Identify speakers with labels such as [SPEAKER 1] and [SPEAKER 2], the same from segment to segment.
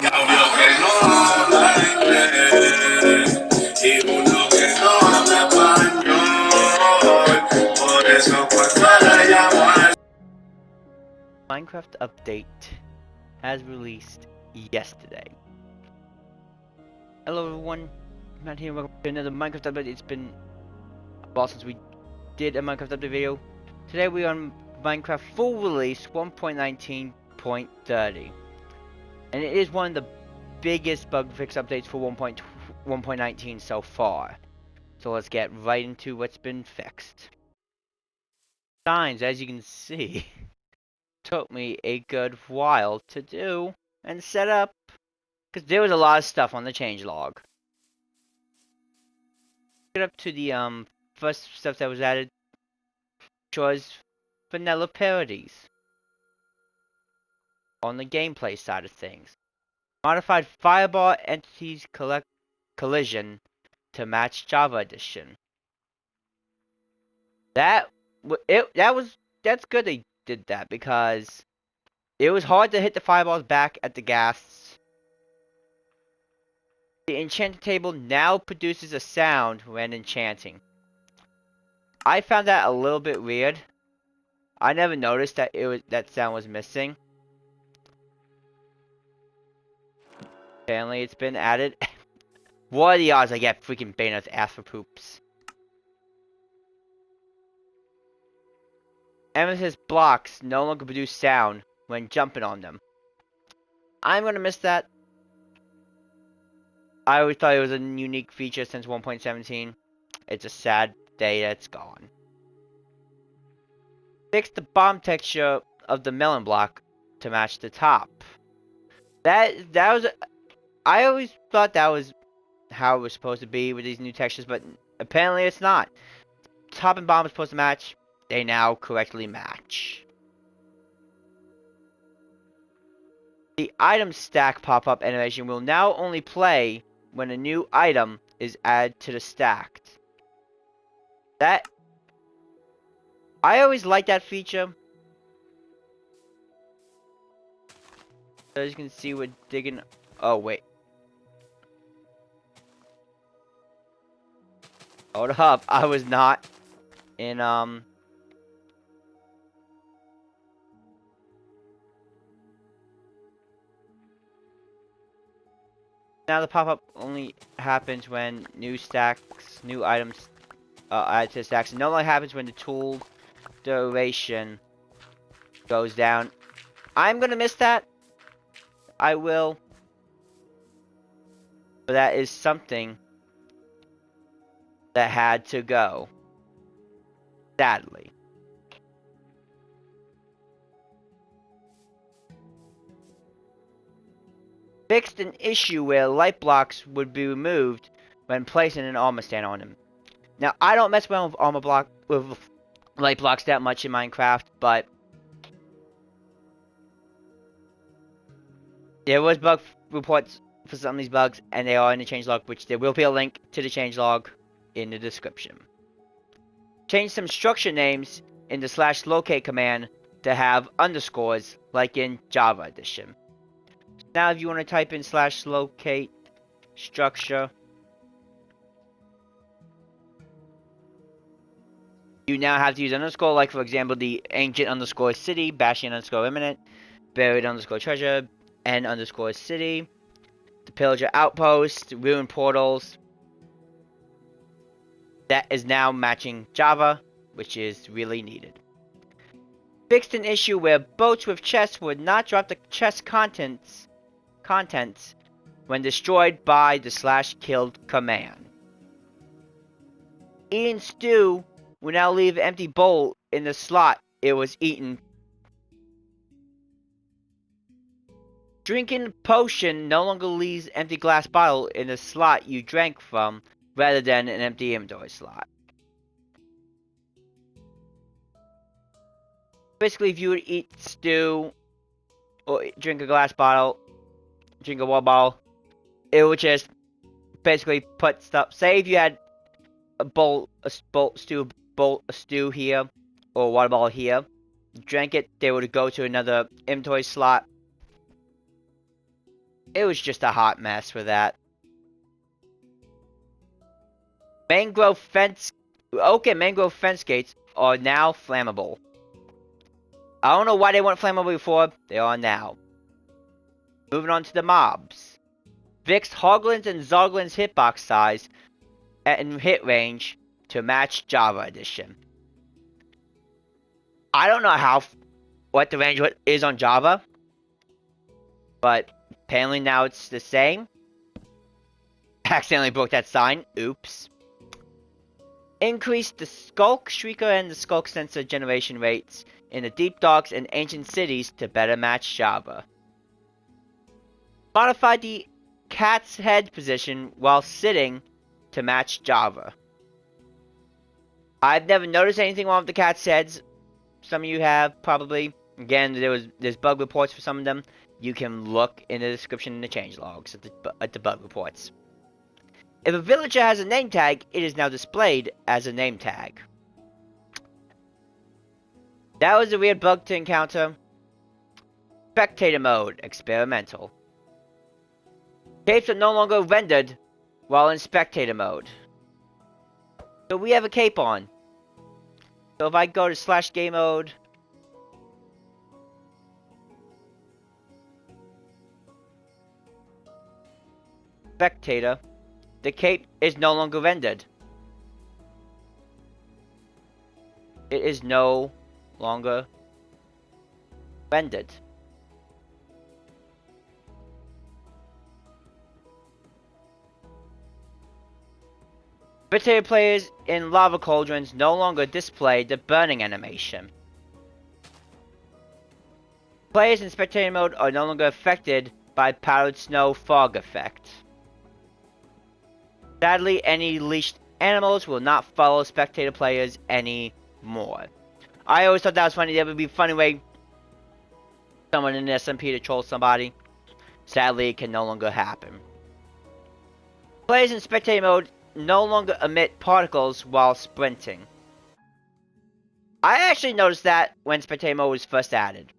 [SPEAKER 1] Ya vio que no la inglés y uno que no habla español. Por eso cuando la llamo al
[SPEAKER 2] Minecraft update has released yesterday. Hello everyone, Matt here, welcome to another Minecraft update. It's been a while since we did a Minecraft update video. Today we're on Minecraft full release 1.19.30. And it is one of the biggest bug fix updates for 1.19 so far. So let's get right into what's been fixed. Signs, as you can see, took me a good while to do and set up. Because there was a lot of stuff on the changelog. Get up to the first stuff that was added, which was vanilla parodies on the gameplay side of things. Modified fireball entities collision to match Java edition. That's good they did that, because it was hard to hit the fireballs back at the ghasts. The enchanting table now produces a sound when enchanting. I found that a little bit weird. I never noticed that that sound was missing. Apparently it's been added. What are the odds I get freaking Bayonett's ass for poops? Amethyst blocks no longer produce sound when jumping on them. I'm gonna miss that. I always thought it was a unique feature since 1.17. It's a sad day that it's gone. Fix the bomb texture of the melon block to match the top. That was. I always thought that was how it was supposed to be with these new textures, but apparently it's not. Top and bottom are supposed to match. They now correctly match. The item stack pop-up animation will now only play when a new item is added to the stack. That I always liked that feature. As you can see, we're digging. Oh wait. Hold up, I was not in Now the pop-up only happens when new items added to the stacks. It no longer happens when the tool duration goes down. I'm gonna miss that. I will. But that is something that had to go. Sadly. Fixed an issue where light blocks would be removed when placing an armor stand on them. Now, I don't mess around with light blocks that much in Minecraft, but there was bug reports for some of these bugs, and they are in the changelog, which there will be a link to the changelog in the description. Change some structure names in the /locate command to have underscores, like in Java edition. Now if you want to type in /locate structure, you now have to use underscore, like for example the ancient underscore city, Bastion underscore imminent, buried underscore treasure, N underscore city, the pillager outpost, ruin portals. That is now matching Java, which is really needed. Fixed an issue where boats with chests would not drop the chest contents when destroyed by the /killed command. Eating stew will now leave an empty bowl in the slot it was eaten. Drinking potion no longer leaves empty glass bottle in the slot you drank from, rather than an empty inventory slot. Basically, if you would eat stew or drink a glass bottle, drink a water bottle, it would just basically put stuff. Say if you had a stew here, or a water bottle here, drank it, they would go to another inventory slot. It was just a hot mess with that. Mangrove fence gates are now flammable. I don't know why they weren't flammable before. They are now. Moving on to the mobs. Fixed Hoglins and Zoglins hitbox size and hit range to match Java Edition. I don't know what the range is on Java, but apparently now it's the same. Accidentally broke that sign. Oops. Increased the Skulk Shrieker and the Skulk Sensor generation rates in the Deep Docks and Ancient Cities to better match Java. Modified the cat's head position while sitting to match Java. I've never noticed anything wrong with the cat's heads. Some of you have, probably. Again, there's bug reports for some of them. You can look in the description in the change logs at the bug reports. If a villager has a name tag, it is now displayed as a name tag. That was a weird bug to encounter. Spectator mode, experimental. Capes are no longer rendered while in spectator mode. So we have a cape on. So if I go to /game mode, spectator, the cape is no longer rendered. It is no longer rendered. Spectator players in lava cauldrons no longer display the burning animation. Players in spectator mode are no longer affected by powdered snow fog effect. Sadly, any leashed animals will not follow spectator players anymore. I always thought that was funny. That would be a funny way someone in SMP to troll somebody. Sadly, it can no longer happen. Players in spectator mode no longer emit particles while sprinting. I actually noticed that when spectator mode was first added.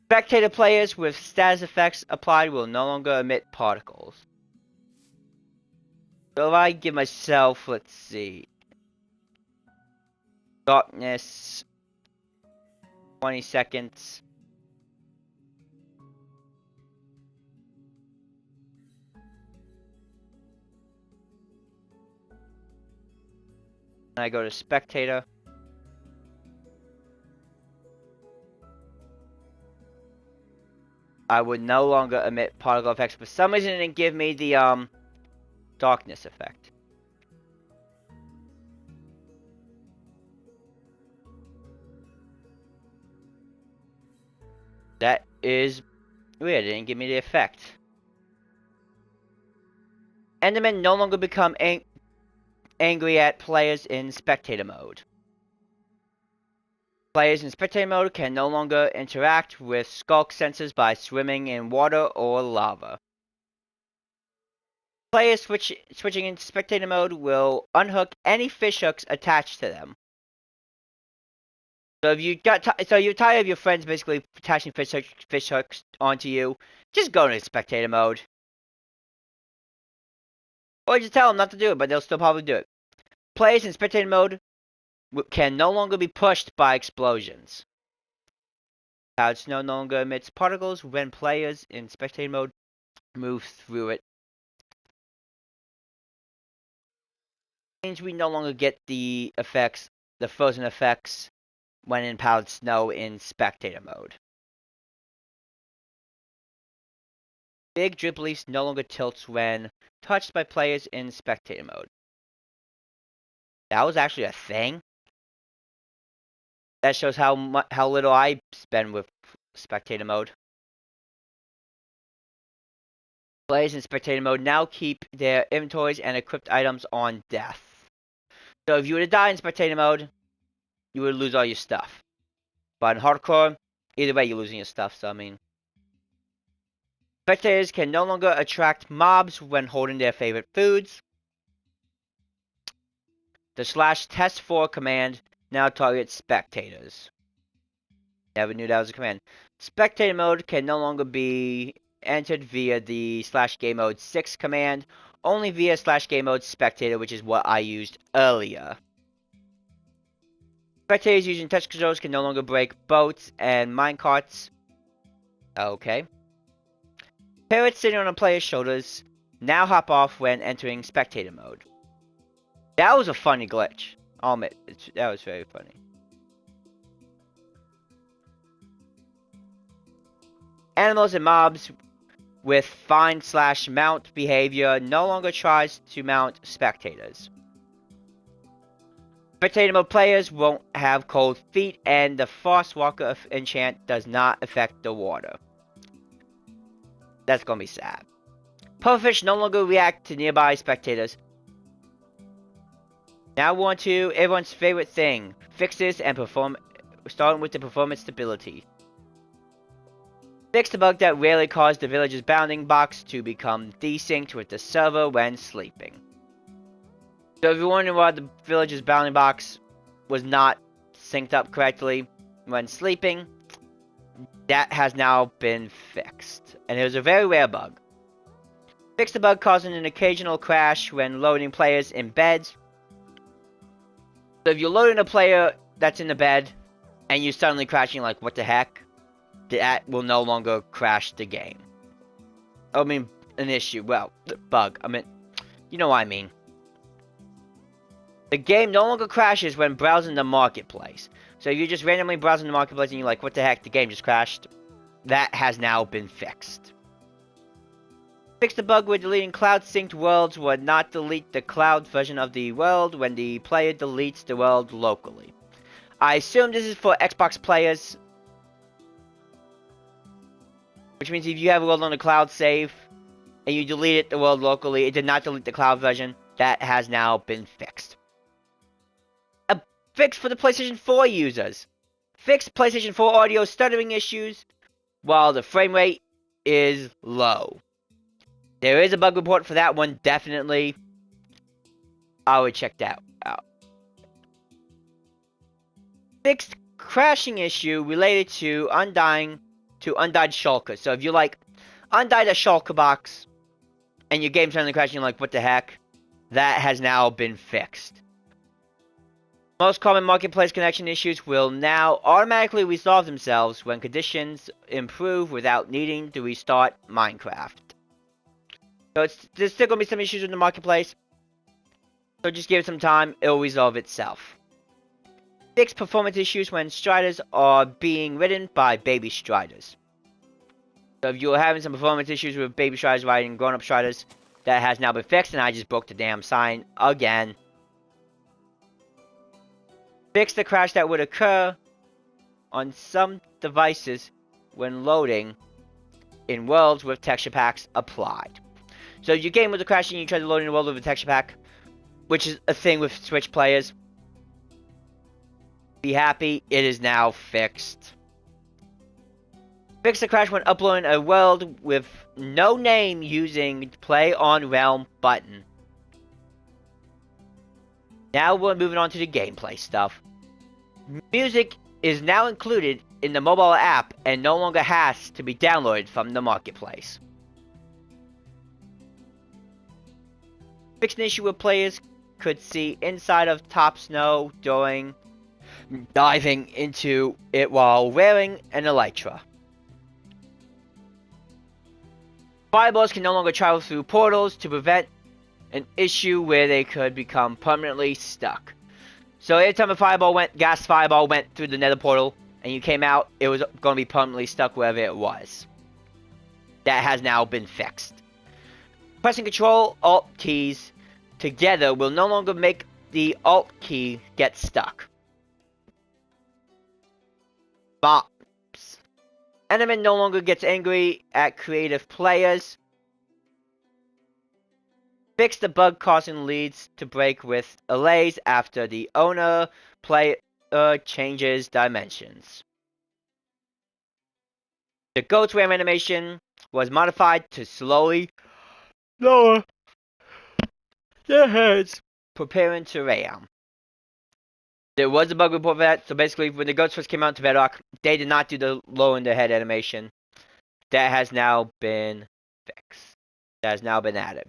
[SPEAKER 2] Spectator players with status effects applied will no longer emit particles. So if I give myself, let's see, darkness, 20 seconds. And I go to spectator. I would no longer emit particle effects. For some reason, it didn't give me the darkness effect. That is weird. It didn't give me the effect. Endermen no longer become angry at players in spectator mode. Players in spectator mode can no longer interact with skulk sensors by swimming in water or lava. Players switching into spectator mode will unhook any fish hooks attached to them. So if you're tired of your friends basically attaching fish hooks onto you, just go into spectator mode. Or just tell them not to do it, but they'll still probably do it. Players in spectator mode can no longer be pushed by explosions. Powdered snow no longer emits particles when players in spectator mode move through it. Means we no longer get the effects, the frozen effects, when in powdered snow in spectator mode. Big drip leaf no longer tilts when touched by players in spectator mode. That was actually a thing. That shows how little I spend with spectator mode. Players in spectator mode now keep their inventories and equipped items on death. So if you were to die in spectator mode, you would lose all your stuff. But in hardcore, either way you're losing your stuff, so I mean. Spectators can no longer attract mobs when holding their favorite foods. The /test4 command now targets spectators. Never knew that was a command. Spectator mode can no longer be entered via the /game mode 6 command, only via /game mode spectator, which is what I used earlier. Spectators using touch controls can no longer break boats and minecarts. Okay. Parrots sitting on a player's shoulders now hop off when entering spectator mode. That was a funny glitch. I'll admit, that was very funny. Animals and mobs with find/mount behavior no longer tries to mount spectators. Spectator mode players won't have cold feet, and the Frostwalker enchant does not affect the water. That's gonna be sad. Pufferfish no longer react to nearby spectators. Now we're on to everyone's favorite thing, fixes and starting with the performance stability. Fix the bug that rarely caused the village's bounding box to become desynced with the server when sleeping. So if you're wondering why the village's bounding box was not synced up correctly when sleeping, that has now been fixed. And it was a very rare bug. Fix the bug causing an occasional crash when loading players in beds. So if you're loading a player that's in the bed and you're suddenly crashing, like, what the heck? That will no longer crash the game. I mean, an issue. Well, bug. I mean, you know what I mean. The game no longer crashes when browsing the marketplace. So if you're just randomly browsing the marketplace and you're like, what the heck, the game just crashed. That has now been fixed. Fix the bug where deleting cloud-synced worlds would not delete the cloud version of the world when the player deletes the world locally. I assume this is for Xbox players. Which means if you have a world on the cloud save, and you deleted the world locally, it did not delete the cloud version. That has now been fixed. A fix for the PlayStation 4 users. Fix PlayStation 4 audio stuttering issues while the frame rate is low. There is a bug report for that one, definitely. I would check that out. Fixed crashing issue related to undyed shulkers. So if you like undyed a shulker box and your game's suddenly crashing, you're like, what the heck? That has now been fixed. Most common marketplace connection issues will now automatically resolve themselves when conditions improve without needing to restart Minecraft. So there's still going to be some issues with the marketplace. So just give it some time, it'll resolve itself. Fix performance issues when striders are being ridden by baby striders. So if you're having some performance issues with baby striders riding grown-up striders, that has now been fixed, and I just broke the damn sign again. Fix the crash that would occur on some devices when loading in worlds with texture packs applied. So if your game was crashing and you tried to load in a world with a texture pack, which is a thing with Switch players, be happy, it is now fixed. Fix the crash when uploading a world with no name using Play on Realm button. Now we're moving on to the gameplay stuff. Music is now included in the mobile app and no longer has to be downloaded from the marketplace. Fix an issue where players could see inside of Top Snow during diving into it while wearing an elytra. Fireballs can no longer travel through portals to prevent an issue where they could become permanently stuck. So every time a gas fireball went through the nether portal and you came out, it was going to be permanently stuck wherever it was. That has now been fixed. Pressing Control-Alt keys together will no longer make the Alt key get stuck. Mobs. Enderman no longer gets angry at creative players. Fix the bug causing leads to break with allays after the player changes dimensions. The goat ram animation was modified to slowly lower their heads, preparing to ram. There was a bug report for that, so basically when the goats first came out to Bedrock, they did not do the lowering their head animation. that has now been fixed. That has now been added.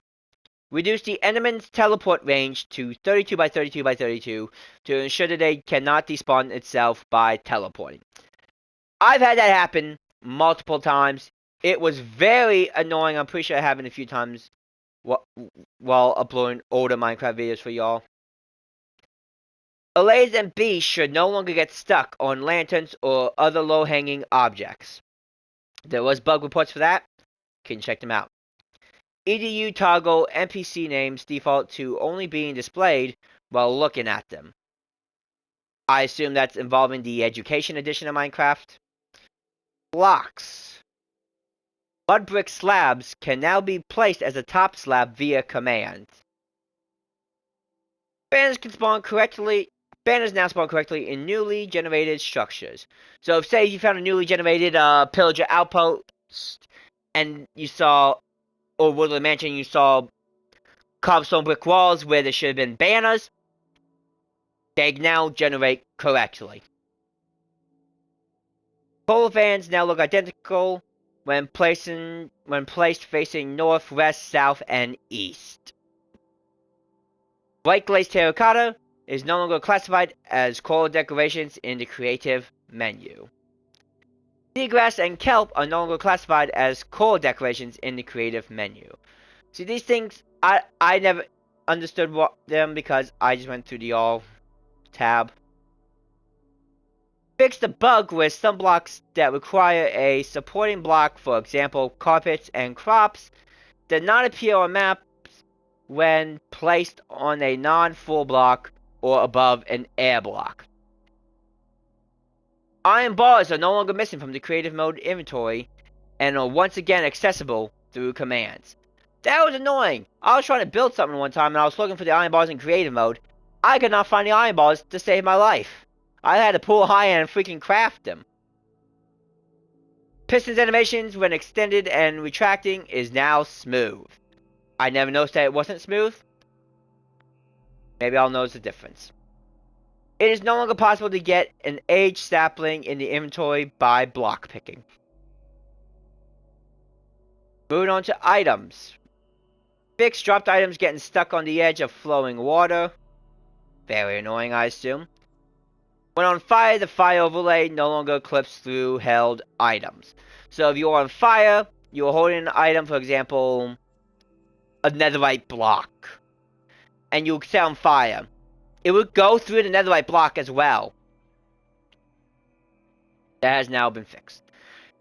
[SPEAKER 2] Reduce the Enderman's teleport range to 32 by 32 by 32 to ensure that they cannot despawn itself by teleporting. I've had that happen multiple times. It was very annoying. I'm pretty sure it happened a few times while uploading older Minecraft videos for y'all. Allays and bees should no longer get stuck on lanterns or other low-hanging objects. There was bug reports for that. Can check them out. EDU toggle NPC names default to only being displayed while looking at them. I assume that's involving the Education Edition of Minecraft. Blocks. Mud brick slabs can now be placed as a top slab via command. Banners now spawn correctly in newly generated structures. So if, say, you found a newly generated pillager outpost and you saw, or Woodland Mansion, you saw cobblestone brick walls where there should have been banners, they now generate correctly. Pole fans now look identical when placed facing north, west, south, and east. White glazed terracotta is no longer classified as coral decorations in the creative menu. Seagrass and kelp are no longer classified as coral decorations in the creative menu. See, these things, I never understood them because I just went through the all tab. Fix the bug with some blocks that require a supporting block, for example, carpets and crops, did not appear on maps when placed on a non-full block or above an air block. Iron bars are no longer missing from the creative mode inventory and are once again accessible through commands. That was annoying. I was trying to build something one time and I was looking for the iron bars in creative mode. I could not find the iron bars to save my life. I had to pull high and freaking craft them. Pistons animations when extended and retracting is now smooth. I never noticed that it wasn't smooth. Maybe I'll notice the difference. It is no longer possible to get an aged sapling in the inventory by block picking. Moving on to items. Fix dropped items getting stuck on the edge of flowing water. Very annoying, I assume. When on fire, the fire overlay no longer clips through held items. So if you're on fire, you're holding an item, for example, a netherite block, and you set on fire, it would go through the netherite block as well. That has now been fixed.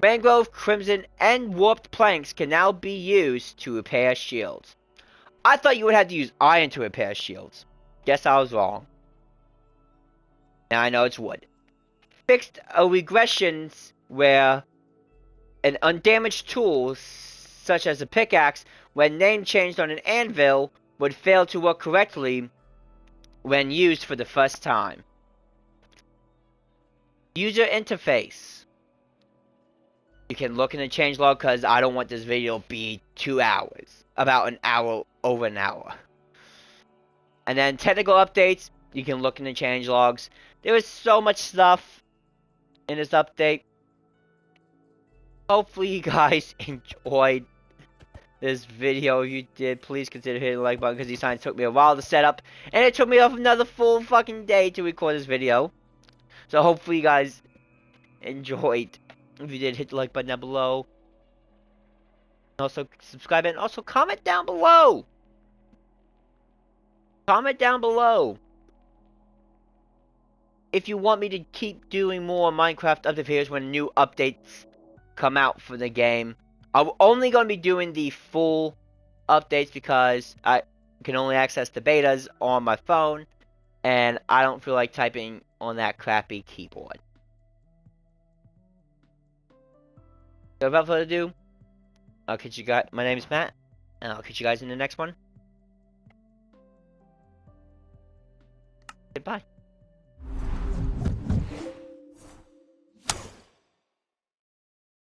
[SPEAKER 2] Mangrove, crimson, and warped planks can now be used to repair shields. I thought you would have to use iron to repair shields. Guess I was wrong. Now I know it's wood. Fixed regressions where an undamaged tool, such as a pickaxe, when name changed on an anvil, would fail to work correctly when used for the first time. User interface. You can look in the changelog because I don't want this video to be 2 hours. About an hour, over an hour. And then technical updates, you can look in the changelogs. There is so much stuff in this update. Hopefully you guys enjoyed this video. If you did, please consider hitting the like button because these signs took me a while to set up. And it took me another full fucking day to record this video. So hopefully you guys enjoyed. If you did, hit the like button down below. Also subscribe and also comment down below. Comment down below if you want me to keep doing more Minecraft update videos when new updates come out for the game. I'm only going to be doing the full updates because I can only access the betas on my phone and I don't feel like typing on that crappy keyboard. So without further ado, I'll catch you guys. My name is Matt, and I'll catch you guys in the next one. Goodbye.